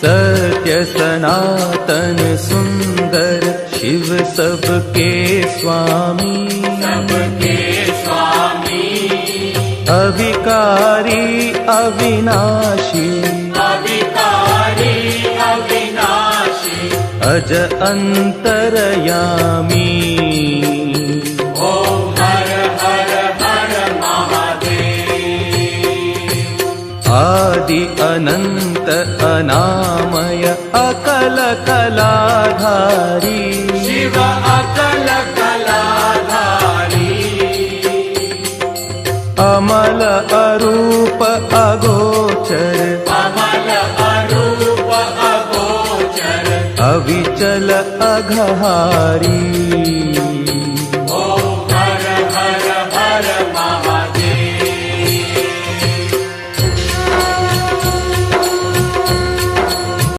सत्य सनातन सुंदर शिव सबके स्वामी, सबके स्वामी, अविकारी अविनाशी, अविकारी अविनाशी, अज अंतरयामी। ओम हर हर हर महादेव। आदि अनंत अनामय अकल कलाधारी, शिव अकल कलाधारी, अमल अरूप अगोचर, अमल अरूप अगोचर, अविचल अघहारी।